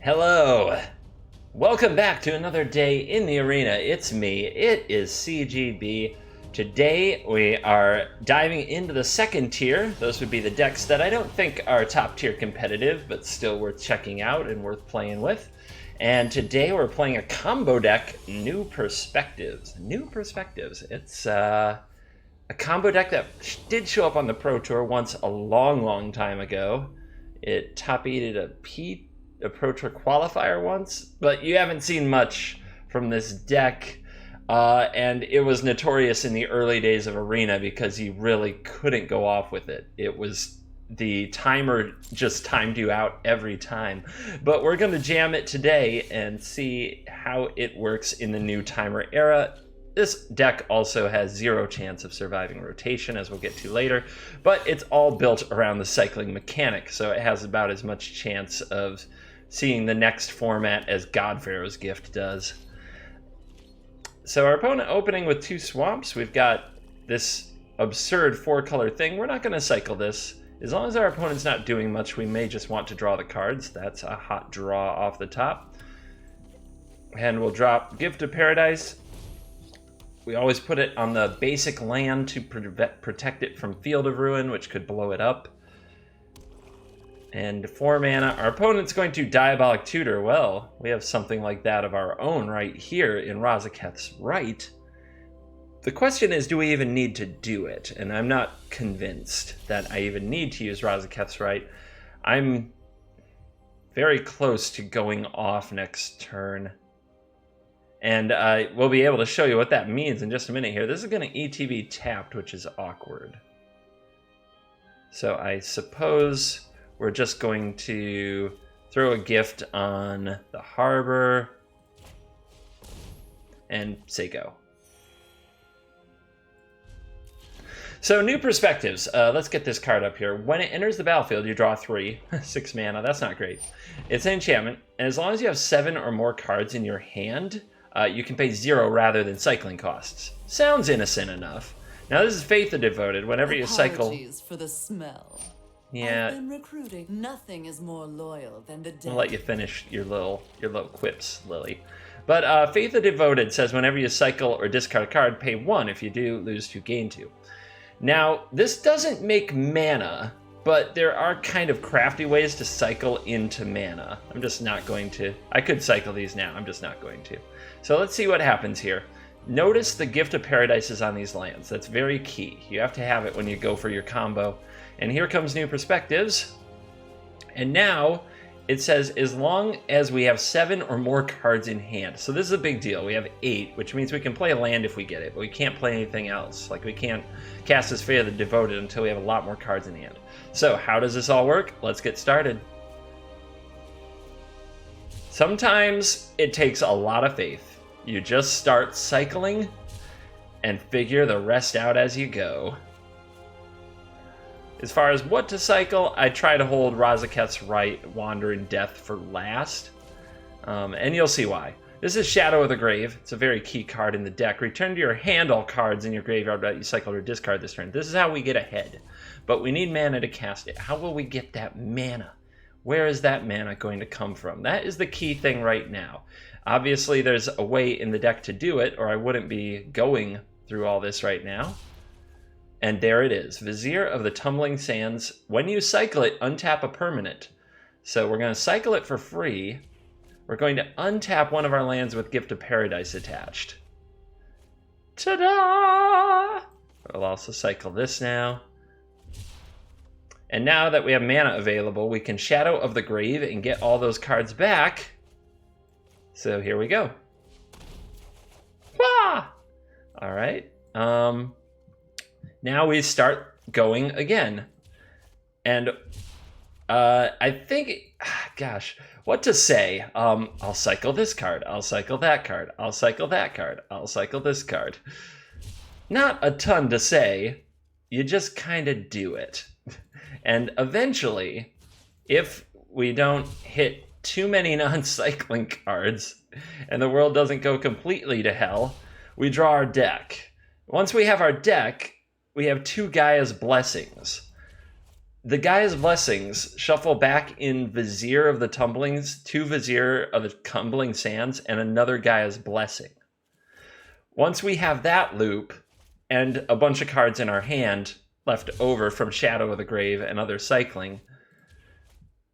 Hello! Welcome back to another day in the arena. It's me, it is CGB. Today we are diving into the second tier. Those would be the decks that I don't think are top tier competitive, but still worth checking out and worth playing with. And today we're playing a combo deck, New Perspectives. New Perspectives. It's a combo deck that did show up on the Pro Tour once a long time ago. It top-aided a Pro Tour qualifier once, but you haven't seen much from this deck. And it was notorious in the early days of Arena because you really couldn't go off with it. It was the timer just timed you out every time. But we're going to jam it today and see how it works in the new timer era. This deck also has zero chance of surviving rotation, as we'll get to later, but it's all built around the cycling mechanic, so it has about as much chance of seeing the next format as Godpharaoh's Gift does. So our opponent opening with two swamps. We've got this absurd 4-color thing. We're not going to cycle this. As long as our opponent's not doing much, we may just want to draw the cards. That's a hot draw off the top. And we'll drop Gift of Paradise. We always put it on the basic land to protect it from Field of Ruin, which could blow it up. And 4 mana, our opponent's going to Diabolic Tutor. Well, we have something like that of our own right here in Razaketh's Rite. The question is, do we even need to do it? And I'm not convinced that I even need to use Razaketh's Rite. I'm very close to going off next turn. And we'll be able to show you what that means in just a minute here. This is going to ETB tapped, which is awkward. So I suppose we're just going to throw a gift on the harbor and say go. So New Perspectives. Let's get this card up here. When it enters the battlefield, you draw 3. 6 mana. That's not great. It's an enchantment. And as long as you have 7 or more cards in your hand, you can pay 0 rather than cycling costs. Sounds innocent enough. Now this is Faith the Devoted. Whenever you cycle... Apologies for the smell. Yeah. I've been recruiting. Nothing is more loyal than the dead. I'll let you finish your little quips, Lily. But Faith the Devoted says whenever you cycle or discard a card, pay 1. If you do, lose 2, gain 2. Now, this doesn't make mana, but there are kind of crafty ways to cycle into mana. I'm just not going to. I could cycle these now. I'm just not going to. So let's see what happens here. Notice the Gift of Paradise is on these lands. That's very key. You have to have it when you go for your combo. And here comes New Perspectives. And now it says as long as we have 7 or more cards in hand. So this is a big deal. We have 8, which means we can play a land if we get it, but we can't play anything else. Like we can't cast this Faith the Devoted until we have a lot more cards in hand. So how does this all work? Let's get started. Sometimes it takes a lot of faith. You just start cycling and figure the rest out as you go. As far as what to cycle, I try to hold Razaketh's Rite, Wander in Death for last. And you'll see why. This is Shadow of the Grave. It's a very key card in the deck. Return to your hand all cards in your graveyard that you cycled or discard this turn. This is how we get ahead. But we need mana to cast it. How will we get that mana? Where is that mana going to come from? That is the key thing right now. Obviously, there's a way in the deck to do it, or I wouldn't be going through all this right now. And there it is. Vizier of the Tumbling Sands. When you cycle it, untap a permanent. So we're going to cycle it for free. We're going to untap one of our lands with Gift of Paradise attached. Ta-da! We'll also cycle this now. And now that we have mana available, we can Shadow of the Grave and get all those cards back. So here we go. Wah! All right. Now we start going again. And I think, gosh, what to say? I'll cycle this card. I'll cycle that card. I'll cycle that card. I'll cycle this card. Not a ton to say. You just kind of do it. And eventually, if we don't hit too many non-cycling cards and the world doesn't go completely to hell, we draw our deck. Once we have our deck, we have 2 Gaea's Blessings. the Gaia's Blessings shuffle back in Vizier of the Tumblings, 2 Vizier of the Tumbling Sands, and another Gaia's Blessing. Once we have that loop and a bunch of cards in our hand left over from Shadow of the Grave and other cycling,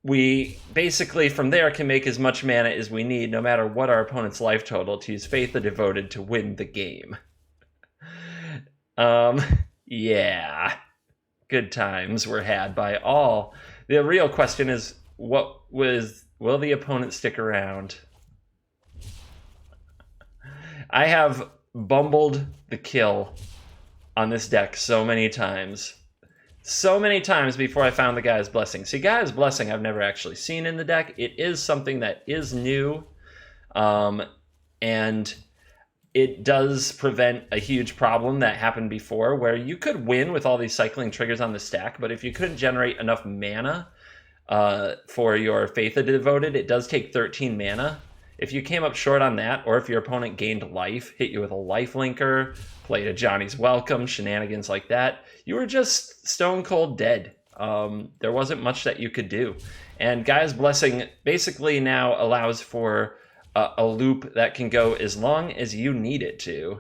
we basically from there can make as much mana as we need no matter what our opponent's life total to use Faith the Devoted to win the game. Yeah. Good times were had by all. The real question is, will the opponent stick around? I have bumbled the kill on this deck so many times. So many times before I found the Gaia's Blessing. See, Gaia's Blessing I've never actually seen in the deck. It is something that is new. And it does prevent a huge problem that happened before where you could win with all these cycling triggers on the stack, but if you couldn't generate enough mana for your Faith of the Devoted, it does take 13 mana. If you came up short on that, or if your opponent gained life, hit you with a life linker, played a Johnny's Welcome, shenanigans like that, you were just stone cold dead. There wasn't much that you could do. And Gaia's Blessing basically now allows for a loop that can go as long as you need it to.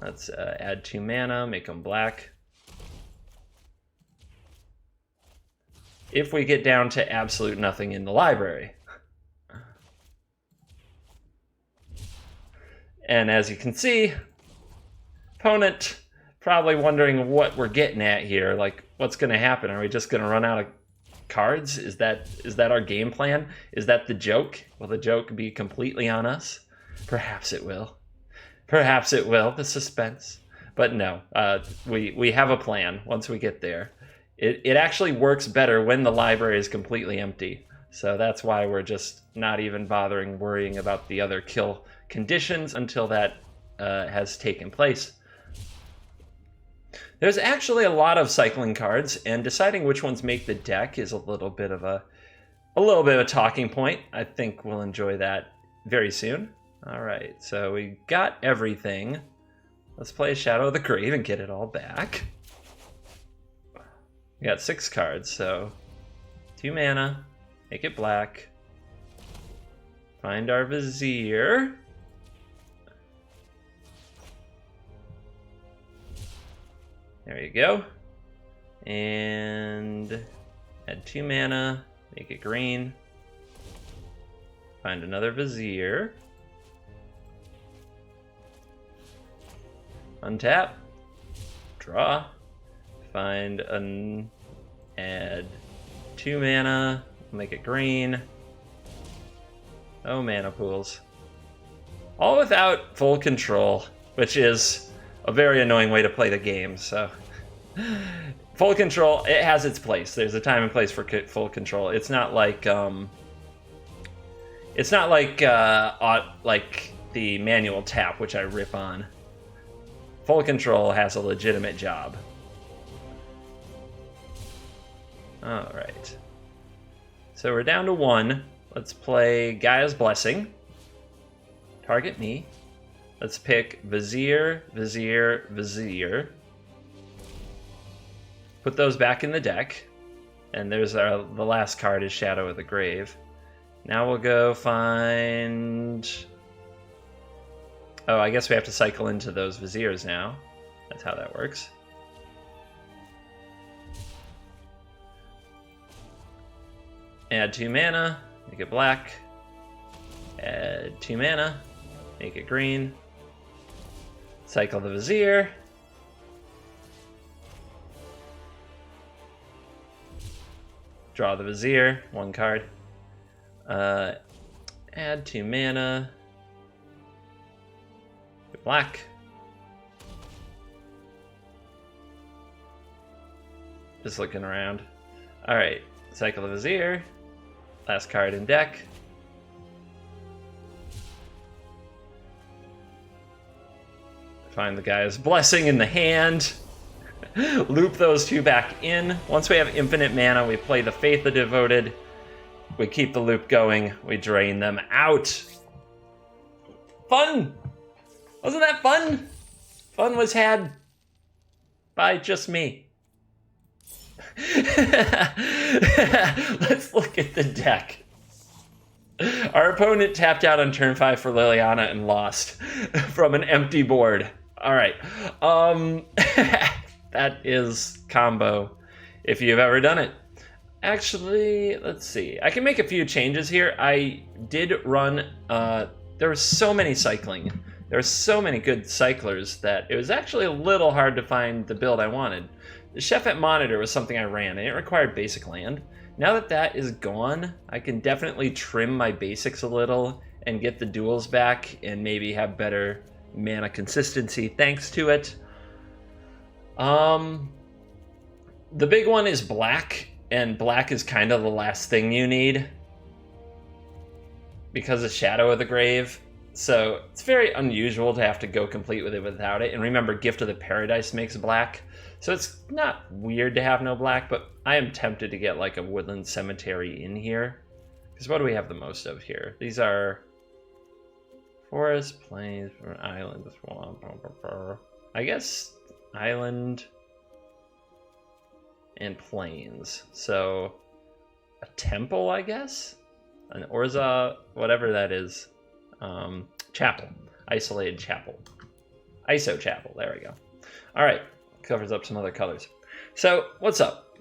Let's add 2 mana, make them black. If we get down to absolute nothing in the library. And as you can see, opponent probably wondering what we're getting at here. Like, what's going to happen? Are we just going to run out of cards? Is that our game plan? Is that the joke? Will the joke be completely on us? Perhaps it will. Perhaps it will. The suspense. But no, we have a plan once we get there. It actually works better when the library is completely empty. So that's why we're just not even bothering worrying about the other kill conditions until that has taken place. There's actually a lot of cycling cards, and deciding which ones make the deck is a little bit of a talking point. I think we'll enjoy that very soon. All right, so we got everything. Let's play Shadow of the Grave and get it all back. We got 6 cards, so 2 mana, make it black. Find our Vizier. There you go. And add 2 mana, make it green. Find another Vizier. Untap. Draw. Find an add 2 mana, make it green. Oh, mana pools. All without full control, which is a very annoying way to play the game. So full control, it has its place. There's a time and place for full control. It's not like the manual tap, which I rip on. Full control has a legitimate job. All right. So we're down to 1. Let's play Gaia's Blessing. Target me. Let's pick Vizier, Vizier, Vizier. Put those back in the deck. And there's the last card is Shadow of the Grave. Now we'll go find... Oh, I guess we have to cycle into those Viziers now. That's how that works. Add 2 mana, make it black. Add 2 mana, make it green. Cycle the Vizier. Draw the Vizier, 1 card. Add 2 mana. Black. Just looking around. Alright, cycle the Vizier. Last card in deck. Find the Gaia's Blessing in the hand. Loop those 2 back in. Once we have infinite mana, we play the Faith of the Devoted. We keep the loop going. We drain them out. Fun! Wasn't that fun? Fun was had by just me. Let's look at the deck. Our opponent tapped out on turn 5 for Liliana and lost from an empty board. All right. That is combo if you've ever done it. Actually, let's see. I can make a few changes here. I did run, there were so many cycling. There were so many good cyclers that it was actually a little hard to find the build I wanted. The Chef at Monitor was something I ran, and it required basic land. Now that that is gone, I can definitely trim my basics a little and get the duels back and maybe have better mana consistency thanks to it. The big one is black, and black is kind of the last thing you need because of Shadow of the Grave. So it's very unusual to have to go complete with it without it. And remember, Gift of the Paradise makes black. So it's not weird to have no black, but I am tempted to get like a Woodland Cemetery in here. Because what do we have the most of here? These are forest, plains, island, swamp. I guess island and plains. So a temple, I guess? An Orza, whatever that is. Chapel. Isolated chapel. ISO chapel. There we go. All right. Covers up some other colors. So, what's up?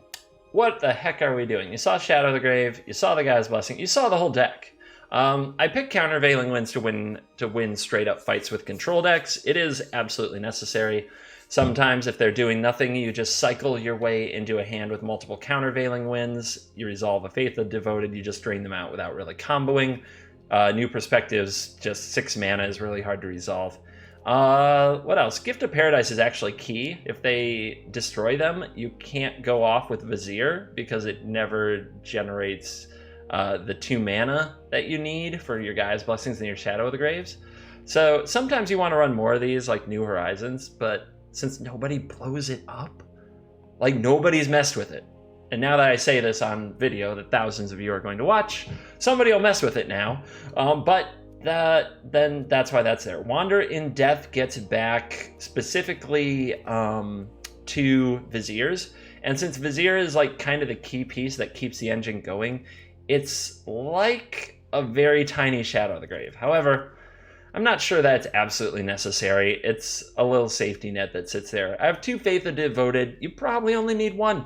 What the heck are we doing? You saw Shadow of the Grave. You saw the Gaia's Blessing. You saw the whole deck. I picked Countervailing Winds to win straight up fights with control decks. It is absolutely necessary. Sometimes if they're doing nothing, you just cycle your way into a hand with multiple Countervailing Winds. You resolve a Faith of Devoted. You just drain them out without really comboing. New Perspectives, just 6 mana is really hard to resolve. What else? Gift of Paradise is actually key. If they destroy them, you can't go off with Vizier because it never generates the 2 mana that you need for your Gaia's Blessings and your Shadow of the Graves. So sometimes you want to run more of these, like New Horizons, but since nobody blows it up, like nobody's messed with it. And now that I say this on video that thousands of you are going to watch, somebody will mess with it now. Then that's why that's there. Wander in Death gets back specifically to Viziers. And since Vizier is like kind of the key piece that keeps the engine going, it's like a very tiny Shadow of the Grave. However, I'm not sure that's absolutely necessary. It's a little safety net that sits there. I have 2 Faith of Devoted. You probably only need 1.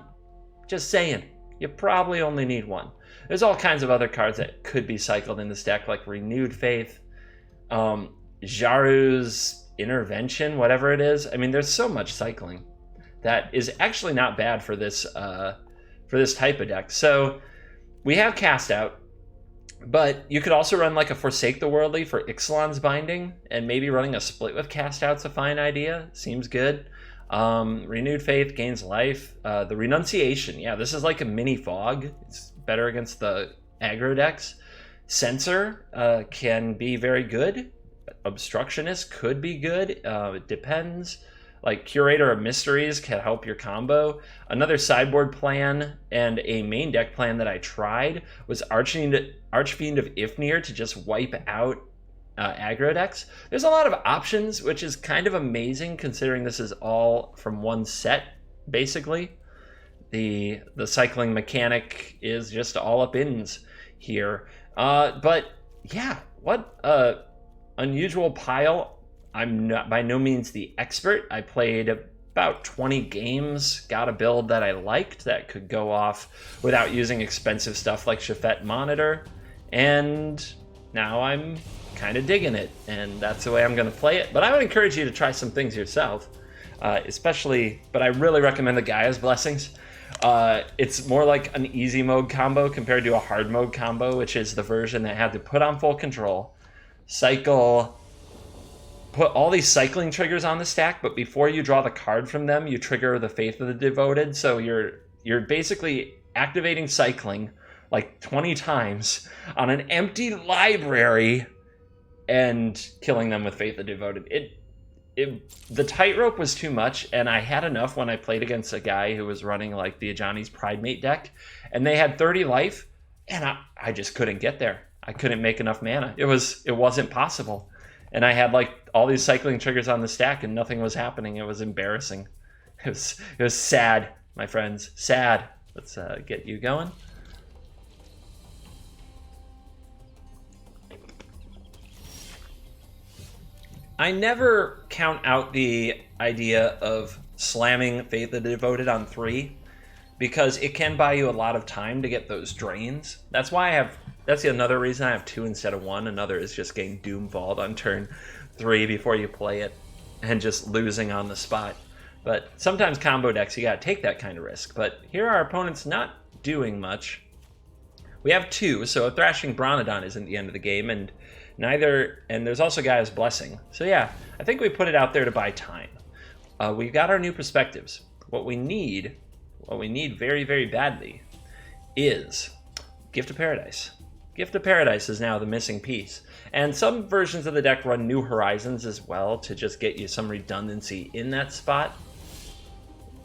Just saying. You probably only need 1. There's all kinds of other cards that could be cycled in this deck, like Renewed Faith, Jaru's Intervention, whatever it is. I mean, there's so much cycling that is actually not bad for this type of deck. So we have Cast Out, but you could also run like a Forsake the Worldly for Ixalan's Binding, and maybe running a split with Cast Out's a fine idea. Seems good. Renewed Faith gains life. The Renunciation, yeah, this is like a mini Fog. It's better against the aggro decks. Censor can be very good. Obstructionist could be good. It depends. Like Curator of Mysteries can help your combo. Another sideboard plan and a main deck plan that I tried was Archfiend of Ifnir to just wipe out aggro decks. There's a lot of options, which is kind of amazing considering this is all from one set, basically. The cycling mechanic is just all up ins here. But yeah, what unusual pile. I'm not by no means the expert. I played about 20 games, got a build that I liked that could go off without using expensive stuff like Chefette Monitor, and now I'm kind of digging it, and that's the way I'm going to play it. But I would encourage you to try some things yourself, especially, but I really recommend the Gaia's Blessings. It's more like an easy mode combo compared to a hard mode combo, which is the version that had to put on full control, cycle, put all these cycling triggers on the stack, but before you draw the card from them, you trigger the Faith of the Devoted. So you're basically activating cycling like 20 times on an empty library and killing them with Faith of the Devoted. The tightrope was too much, and I had enough when I played against a guy who was running like the Ajani's Pridemate deck, and they had 30 life, and I just couldn't get there. I couldn't make enough mana. It wasn't possible. And I had like all these cycling triggers on the stack and nothing was happening. It was embarrassing. It was sad. my friends. Sad. Let's get you going. I never count out the idea of slamming Faith of the Devoted on 3 because it can buy you a lot of time to get those drains. That's why I have, that's another reason I have 2 instead of 1. Another is just getting Doom Vault on turn 3 before you play it and just losing on the spot. But sometimes combo decks, you gotta take that kind of risk. But here our opponent's not doing much. We have 2, so a Thrashing Bronodon isn't the end of the game, and there's also Gaia's Blessing. So yeah, I think we put it out there to buy time. We've got our new perspectives. What we need very, very badly is Gift of Paradise. Gift of Paradise is now the missing piece. And some versions of the deck run New Horizons as well to just get you some redundancy in that spot.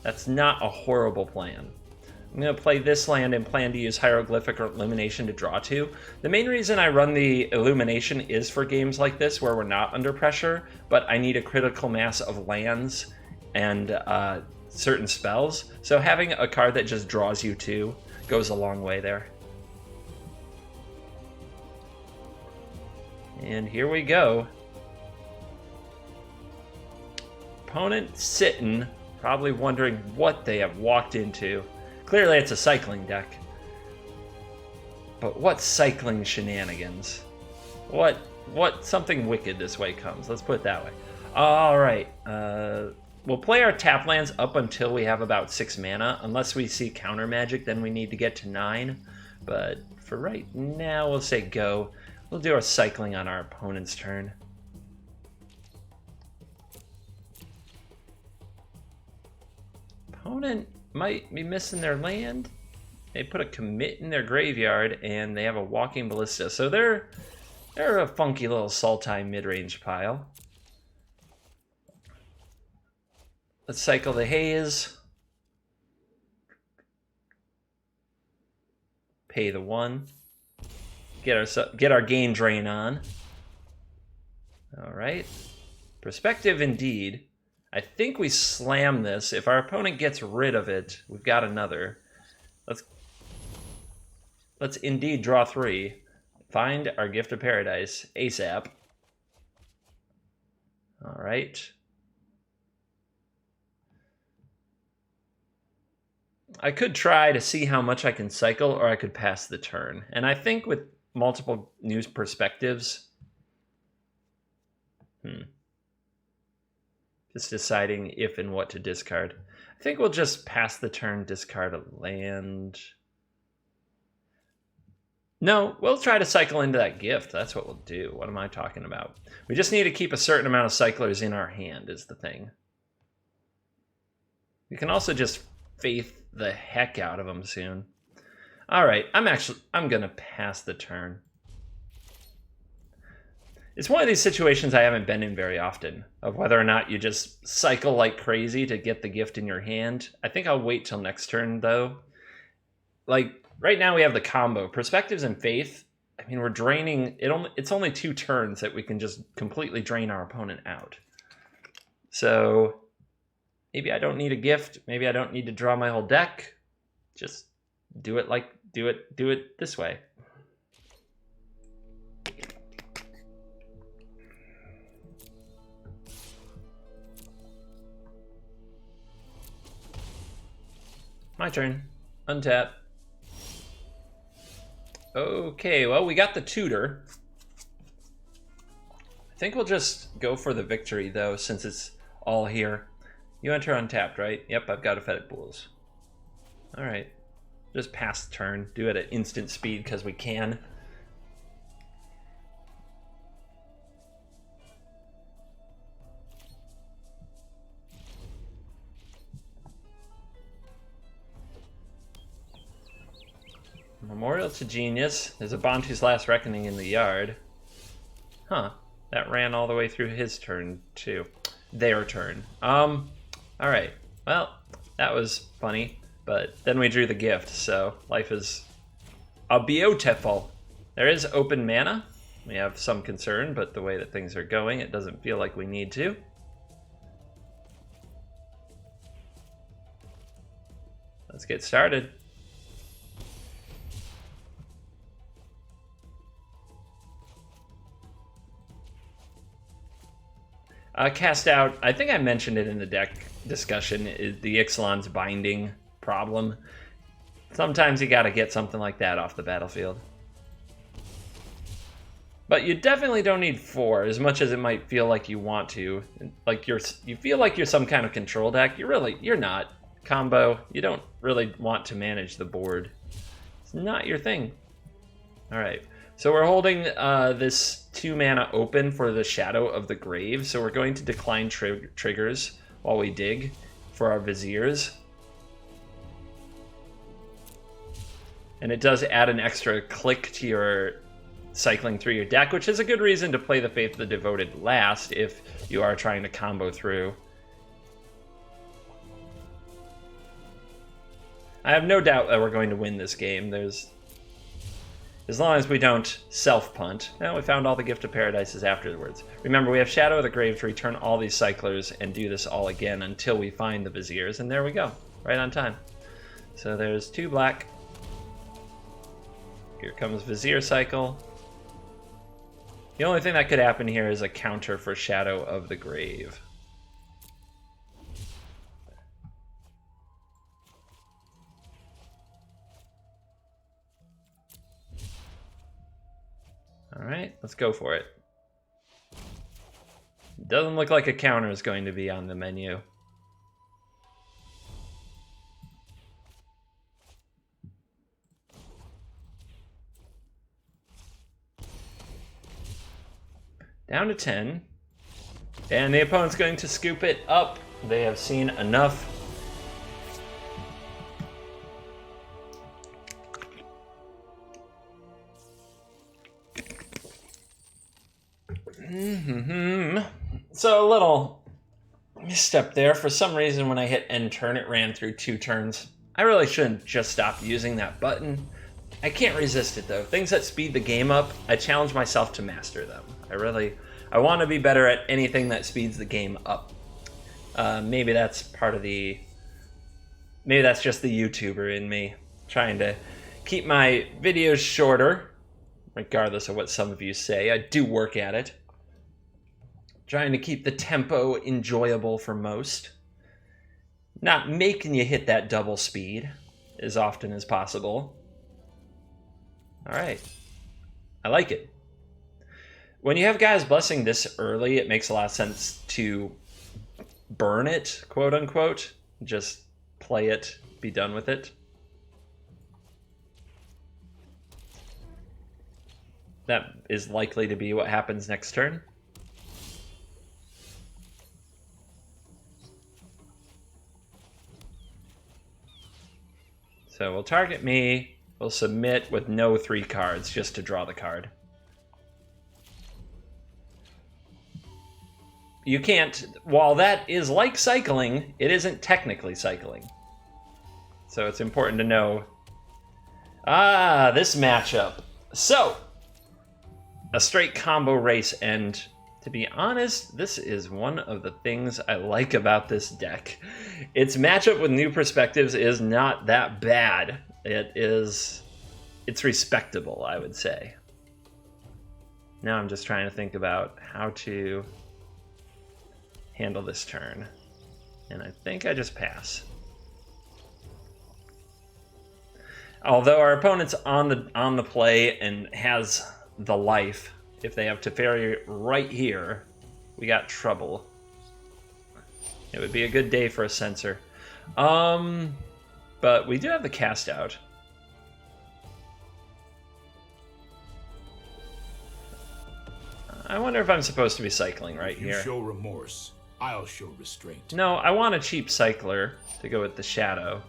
That's not a horrible plan. I'm going to play this land and plan to use Hieroglyphic Illumination to draw 2. The main reason I run the Illumination is for games like this where we're not under pressure, but I need a critical mass of lands and certain spells. So having a card that just draws you 2 goes a long way there. And here we go. Opponent sitting, probably wondering what they have walked into. Clearly it's a cycling deck. But what cycling shenanigans? What something wicked this way comes. Let's put it that way. Alright. We'll play our tap lands up until we have about 6 mana. Unless we see counter magic, then we need to get to 9. But for right now, we'll say go. We'll do our cycling on our opponent's turn. Opponent might be missing their land. They put a commit in their graveyard, and they have a Walking Ballista. So they're a funky little Sultai mid-range pile. Let's cycle the Haze. Pay the 1. Get our gain drain on. All right. Perspective indeed. I think we slam this. If our opponent gets rid of it, we've got another. Let's indeed draw 3. Find our Gift of Paradise ASAP. All right. I could try to see how much I can cycle, or I could pass the turn. And I think with multiple new perspectives, just deciding if and what to discard. I think we'll just pass the turn, discard a land. No, we'll try to cycle into that gift. That's what we'll do. What am I talking about? We just need to keep a certain amount of cyclers in our hand is the thing. We can also just faith the heck out of them soon. All right, I'm gonna pass the turn. It's one of these situations I haven't been in very often, of whether or not you just cycle like crazy to get the gift in your hand. I think I'll wait till next turn, though. Like, right now we have the combo. Perspectives and Faith, I mean, we're draining... It's only 2 turns that we can just completely drain our opponent out. So, maybe I don't need a gift. Maybe I don't need to draw my whole deck. Just do it this way. My turn. Untap. Okay, well, we got the tutor. I think we'll just go for the victory, though, since it's all here. You enter untapped, right? Yep, I've got a Fetid Pools. All right. Just pass the turn. Do it at instant speed because we can. Memorial to Genius. There's a Bantu's Last Reckoning in the yard. Huh. That ran all the way through his turn, too. Their turn. Alright. Well, that was funny. But then we drew the gift, so life is beautiful. There is open mana. We have some concern, but the way that things are going, it doesn't feel like we need to. Let's get started. Cast out, I think I mentioned it in the deck discussion, is the Ixalan's binding problem. Sometimes you gotta get something like that off the battlefield. But you definitely don't need 4, as much as it might feel like you want to. Like you feel like you're some kind of control deck. You're not. Combo, you don't really want to manage the board. It's not your thing. Alright, so we're holding this 2 mana open for the Shadow of the Grave, so we're going to decline triggers while we dig for our Viziers. And it does add an extra click to your cycling through your deck, which is a good reason to play the Faith of the Devoted last if you are trying to combo through. I have no doubt that we're going to win this game. As long as we don't self-punt. Now we found all the Gift of Paradises afterwards. Remember, we have Shadow of the Grave to return all these cyclers and do this all again until we find the Viziers, and there we go. Right on time. So there's 2 black. Here comes Vizier cycle. The only thing that could happen here is a counter for Shadow of the Grave. Alright, let's go for it. Doesn't look like a counter is going to be on the menu. Down to 10. And the opponent's going to scoop it up. They have seen enough. So a little misstep there. For some reason, when I hit end turn, it ran through 2 turns. I really shouldn't just stop using that button. I can't resist it, though. Things that speed the game up, I challenge myself to master them. I want to be better at anything that speeds the game up. Maybe that's just the YouTuber in me, trying to keep my videos shorter, regardless of what some of you say. I do work at it. Trying to keep the tempo enjoyable for most. Not making you hit that double speed as often as possible. Alright. I like it. When you have Gaia's Blessing this early, it makes a lot of sense to burn it, quote unquote. Just play it, be done with it. That is likely to be what happens next turn. So we'll target me, we'll submit with no 3 cards just to draw the card. You can't, while that is like cycling, it isn't technically cycling. So it's important to know. This matchup. So, a straight combo race, and to be honest, this is one of the things I like about this deck. Its matchup with New Perspectives is not that bad. It's respectable, I would say. Now I'm just trying to think about how to handle this turn. And I think I just pass. Although our opponent's on the play and has the life, if they have Teferi right here, we got trouble. It would be a good day for a censor. But we do have the cast out. I wonder if I'm supposed to be cycling right here. You show remorse, I'll show restraint. No, I want a cheap cycler to go with the Shadow.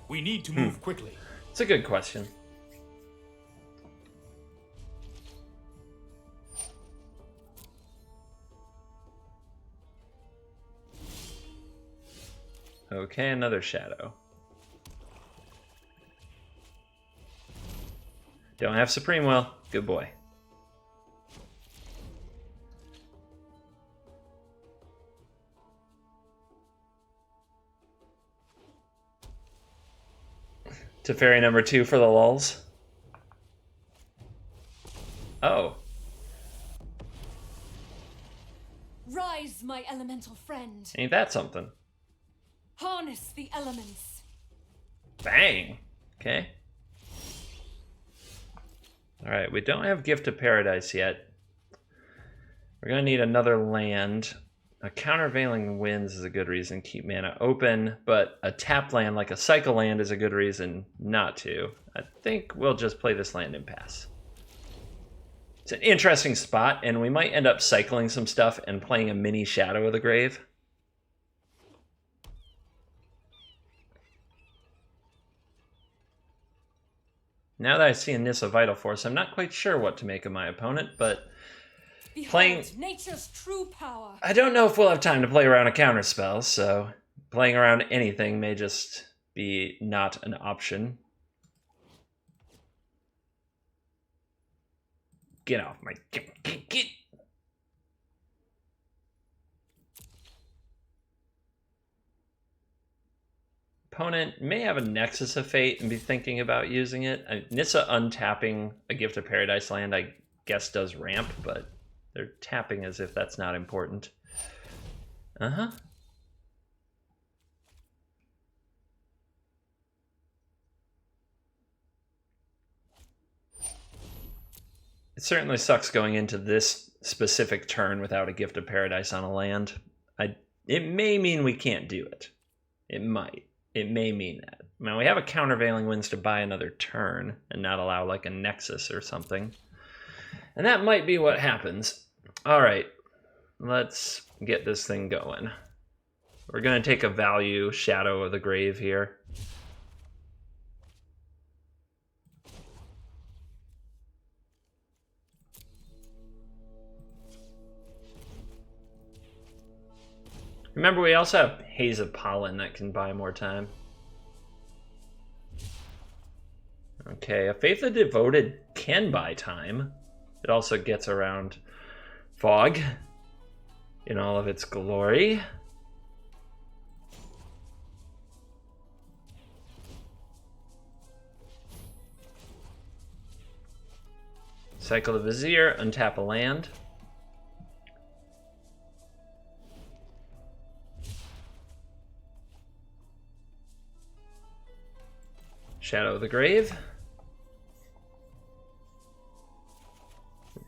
We need to move quickly. It's a good question. Okay, another Shadow. Don't have Supreme Will. Good boy. To fairy number 2 for the lulz. Oh. Rise, my elemental friend. Ain't that something? Harness the elements. Bang. Okay. Alright, we don't have Gift of Paradise yet. We're going to need another land. A Countervailing Winds is a good reason to keep mana open, but a tap land like a cycle land is a good reason not to. I think we'll just play this land and pass. It's an interesting spot, and we might end up cycling some stuff and playing a mini Shadow of the Grave. Now that I see a Nissa Vital Force, I'm not quite sure what to make of my opponent, but Behold, playing nature's true power. I don't know if we'll have time to play around a counterspell, so playing around anything may just be not an option. Get off my... Get. Opponent may have a Nexus of Fate and be thinking about using it. Nissa untapping a Gift of Paradise land, I guess, does ramp, but they're tapping as if that's not important. Uh-huh. It certainly sucks going into this specific turn without a Gift of Paradise on a land. It may mean we can't do it. It might. It may mean that. Now, we have a Countervailing Winds to buy another turn and not allow, like, a Nexus or something. And that might be what happens. All right. Let's get this thing going. We're going to take a value Shadow of the Grave here. Remember, we also have Haze of Pollen that can buy more time. Okay, a Faith of the Devoted can buy time. It also gets around Fog in all of its glory. Cycle the Vizier, untap a land. Shadow of the Grave.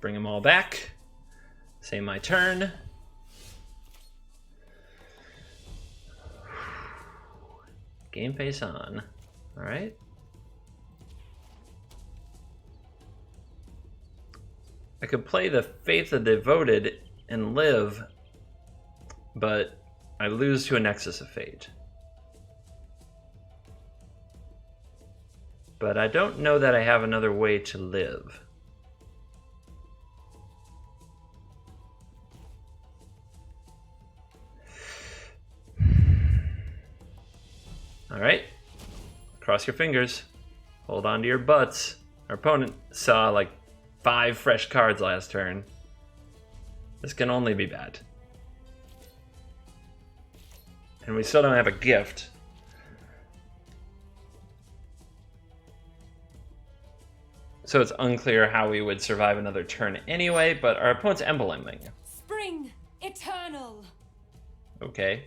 Bring them all back. Say my turn. Game face on. All right. I could play the Faith of the Devoted and live, but I lose to a Nexus of Fate. But I don't know that I have another way to live. All right, cross your fingers, hold on to your butts. Our opponent saw like 5 fresh cards last turn. This can only be bad. And we still don't have a gift. So it's unclear how we would survive another turn anyway, but our opponent's embleming. Spring eternal. Okay.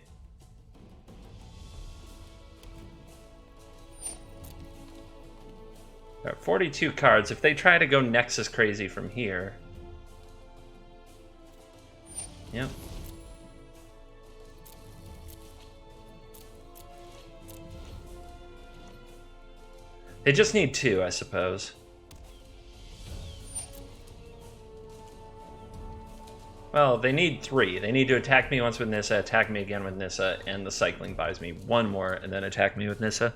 There are 42 cards. If they try to go Nexus crazy from here. Yep. They just need 2, I suppose. Well, they need 3. They need to attack me once with Nissa, attack me again with Nissa, and the cycling buys me 1 more, and then attack me with Nissa.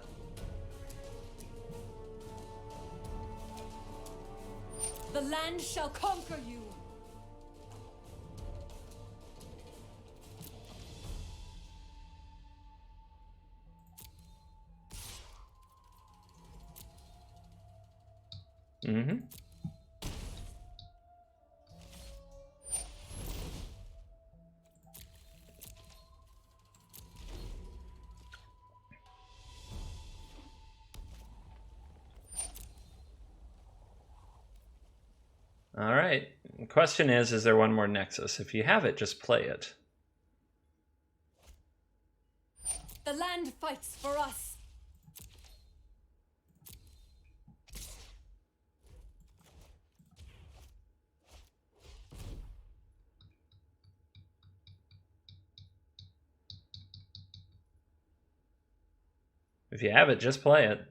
The land shall conquer you. Mm-hmm. All right. The question is there one more Nexus? If you have it, just play it. The land fights for us. If you have it, just play it.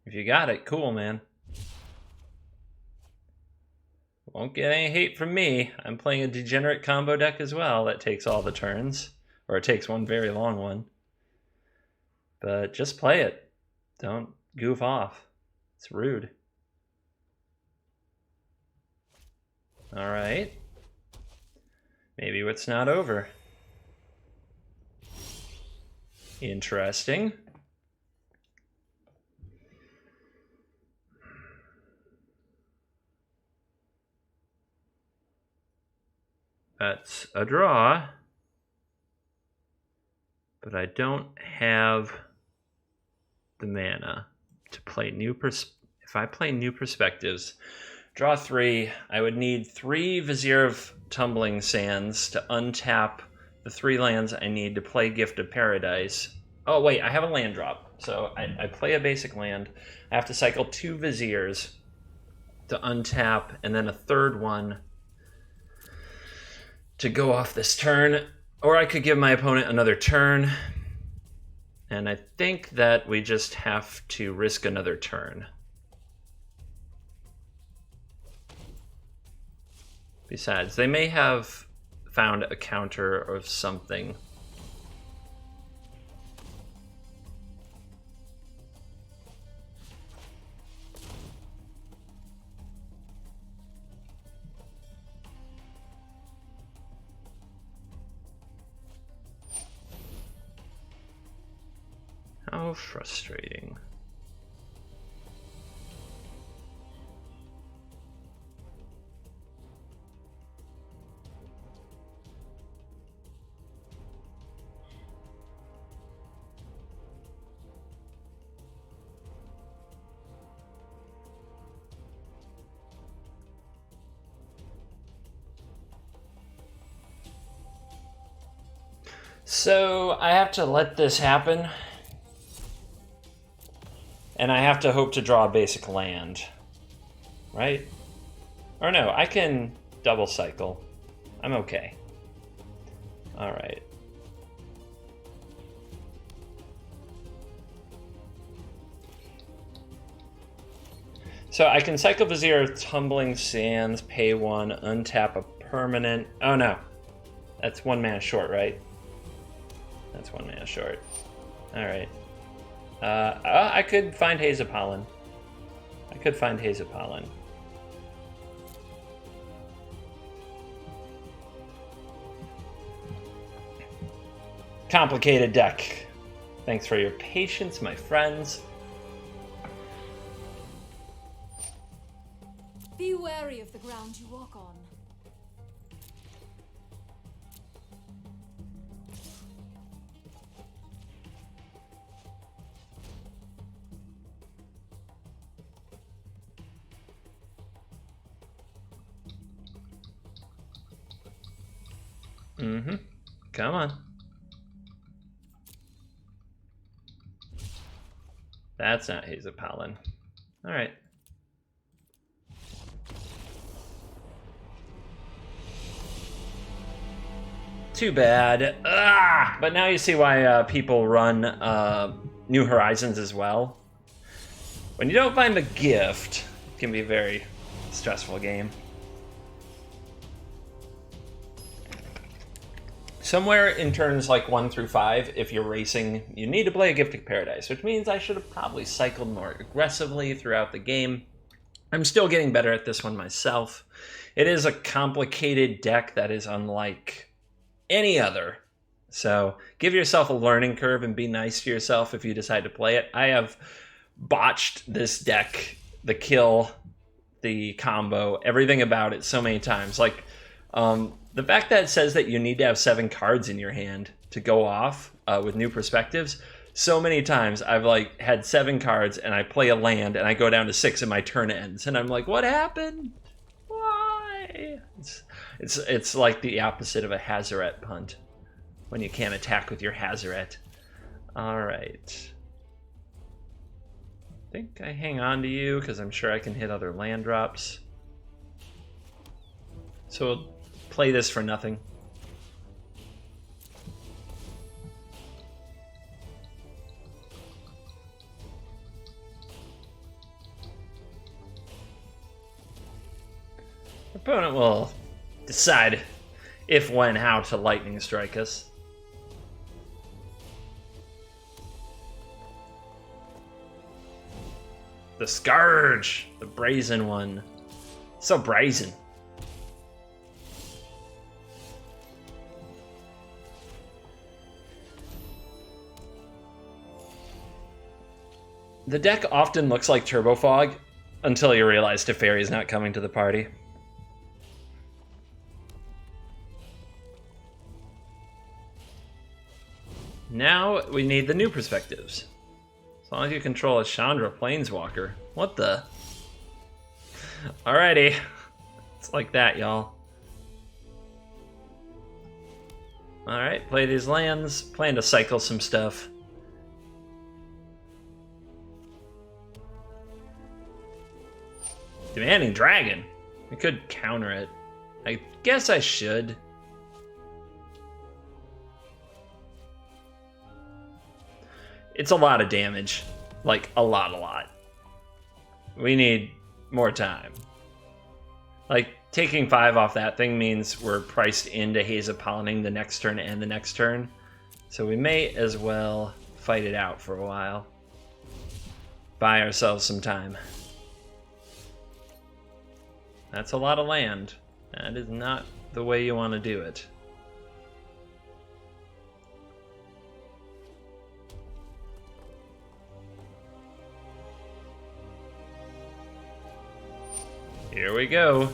If you got it, cool, man. Won't get any hate from me. I'm playing a degenerate combo deck as well that takes all the turns. Or it takes one very long one. But just play it. Don't goof off. It's rude. Alright. Maybe it's not over. Interesting. That's a draw. But I don't have the mana to play new if I play New Perspectives, draw 3, I would need 3 Vizier of Tumbling Sands to untap the 3 lands I need to play Gift of Paradise. Oh wait, I have a land drop. So I play a basic land. I have to cycle 2 Viziers to untap, and then a third one to go off this turn. Or I could give my opponent another turn. And I think that we just have to risk another turn. Besides, they may have found a counter or something. How frustrating. So I have to let this happen. And I have to hope to draw a basic land, right? Or no, I can double cycle. I'm okay. All right. So I can cycle Vizier of Tumbling Sands, pay 1, untap a permanent. Oh no, that's 1 mana short, right? That's 1 mana short. All right. I could find Haze of Pollen. I could find Haze of Pollen. Complicated deck. Thanks for your patience, my friends. Be wary of the ground you walk on. Mm-hmm. Come on. That's not Haze of Pollen. All right. Too bad. But now you see why people run New Horizons as well. When you don't find the gift, it can be a very stressful game. Somewhere in turns like 1 through 5, if you're racing, you need to play a Gift of Paradise, which means I should have probably cycled more aggressively throughout the game. I'm still getting better at this one myself. It is a complicated deck that is unlike any other. So give yourself a learning curve and be nice to yourself if you decide to play it. I have botched this deck, the kill, the combo, everything about it so many times. Like, the fact that it says that you need to have 7 cards in your hand to go off with New Perspectives so many times I've like had 7 cards and I play a land and I go down to 6 and my turn ends and I'm like, what happened? Why? It's like the opposite of a Hazoret punt when you can't attack with your Hazoret. All right. I think I hang on to you because I'm sure I can hit other land drops. So we'll play this for nothing. Opponent will decide if, when, how to lightning strike us. The Scourge, the brazen one. So brazen. The deck often looks like Turbo Fog until you realize Teferi's not coming to the party. Now we need the new perspectives. As long as you control a Chandra Planeswalker. What the? Alrighty. It's like that, y'all. Alright, play these lands. Plan to cycle some stuff. Demanding Dragon. We could counter it. I guess I should. It's a lot of damage. Like, a lot. We need more time. Like, taking 5 off that thing means we're priced into Haze of Pollening the next turn and the next turn. So we may as well fight it out for a while. Buy ourselves some time. That's a lot of land. That is not the way you want to do it. Here we go.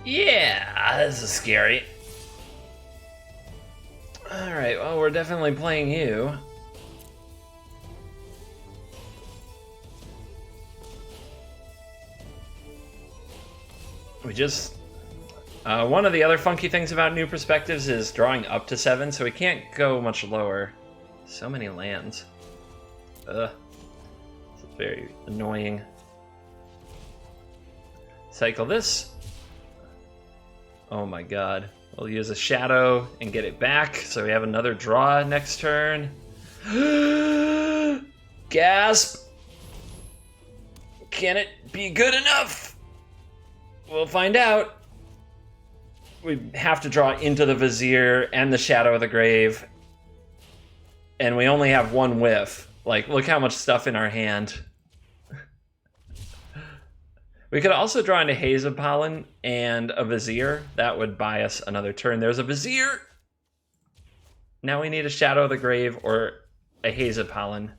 Yeah, this is scary. Alright, well, we're definitely playing you. We just... one of the other funky things about new perspectives is drawing up to 7, so we can't go much lower. So many lands. Ugh. It's very annoying. Cycle this. Oh my god. We'll use a shadow and get it back, so we have another draw next turn. Gasp! Can it be good enough? We'll find out. We have to draw into the Vizier and the Shadow of the Grave. And we only have 1 whiff. Like, look how much stuff in our hand. We could also draw into Haze of Pollen and a Vizier. That would buy us another turn. There's a Vizier! Now we need a Shadow of the Grave or a Haze of Pollen.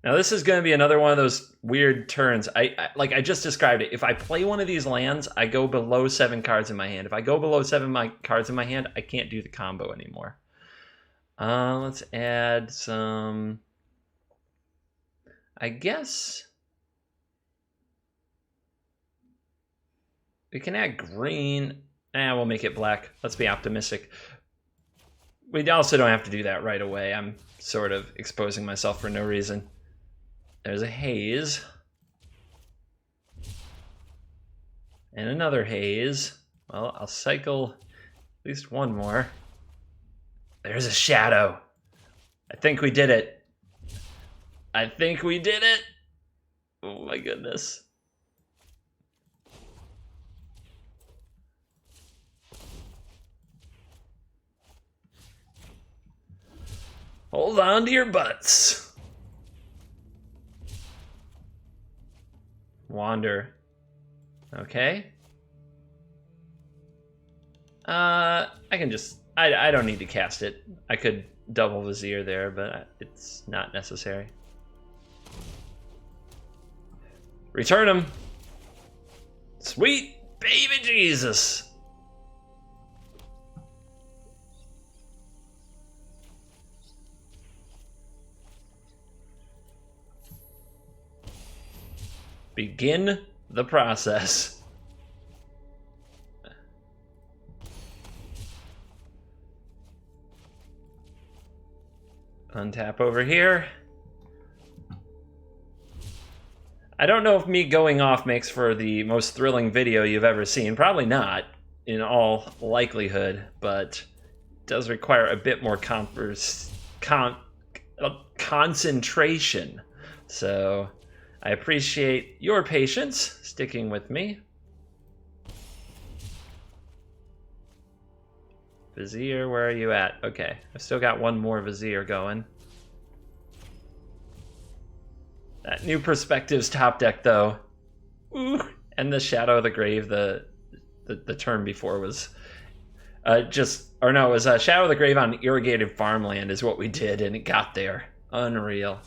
Now this is going to be another one of those weird turns. Like I just described it. If I play one of these lands, I go below 7 cards in my hand. If I go below 7 cards in my hand, I can't do the combo anymore. Let's add some... I guess... we can add green. We'll make it black. Let's be optimistic. We also don't have to do that right away. I'm sort of exposing myself for no reason. There's a haze. And another haze. Well, I'll cycle at least one more. There's a shadow. I think we did it. I think we did it. Oh my goodness. Hold on to your butts. Wander. Okay. I can just... I don't need to cast it. I could double Vizier there, but it's not necessary. Return him. Sweet baby Jesus. Begin the process. Untap over here. I don't know if me going off makes for the most thrilling video you've ever seen. Probably not, in all likelihood, but it does require a bit more concentration. So I appreciate your patience sticking with me. Vizier, where are you at? Okay, I've still got one more Vizier going. That New Perspectives top deck, though. Ooh, and the Shadow of the Grave, the turn before was it was Shadow of the Grave on Irrigated Farmland is what we did, and it got there. Unreal.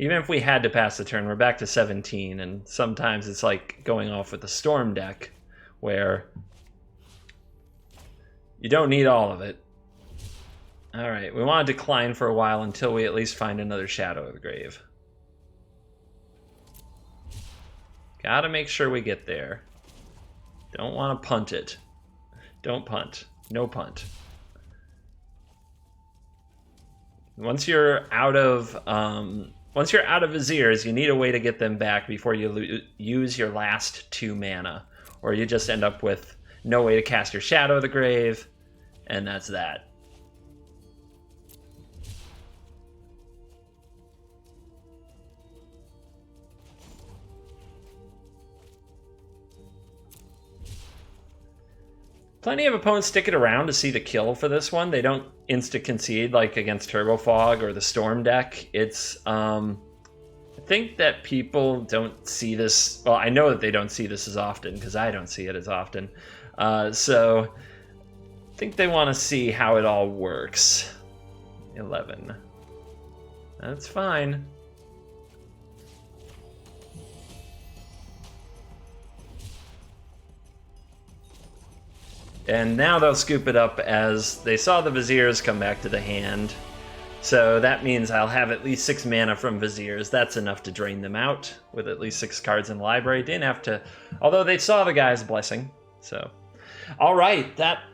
Even if we had to pass the turn, we're back to 17, and sometimes it's like going off with the Storm deck, where you don't need all of it. Alright, we want to decline for a while until we at least find another Shadow of the Grave. Gotta make sure we get there. Don't want to punt it. Don't punt. No punt. Once you're out of Viziers, you need a way to get them back before you use your last 2 mana. Or you just end up with no way to cast your Shadow of the Grave, and that's that. Plenty of opponents stick it around to see the kill for this one. They don't insta-concede like against Turbo Fog or the Storm deck. It's, I think that people don't see this. Well, I know that they don't see this as often because I don't see it as often. So I think they want to see how it all works. 11. That's fine. And now they'll scoop it up as they saw the Viziers come back to the hand. So that means I'll have at least 6 mana from Viziers. That's enough to drain them out with at least 6 cards in the library. Didn't have to, although they saw the guy's blessing. So, all right, that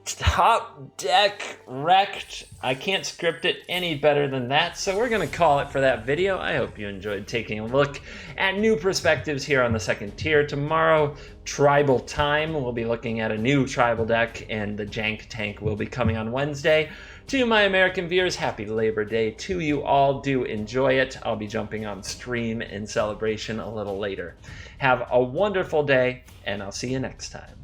top deck wrecked. I can't script it any better than that, so we're going to call it for that video. I hope you enjoyed taking a look at new perspectives here on the second tier. Tomorrow, Tribal Time. We'll be looking at a new tribal deck, and the Jank Tank will be coming on Wednesday. To my American viewers, happy Labor Day to you all. Do enjoy it. I'll be jumping on stream in celebration a little later. Have a wonderful day, and I'll see you next time.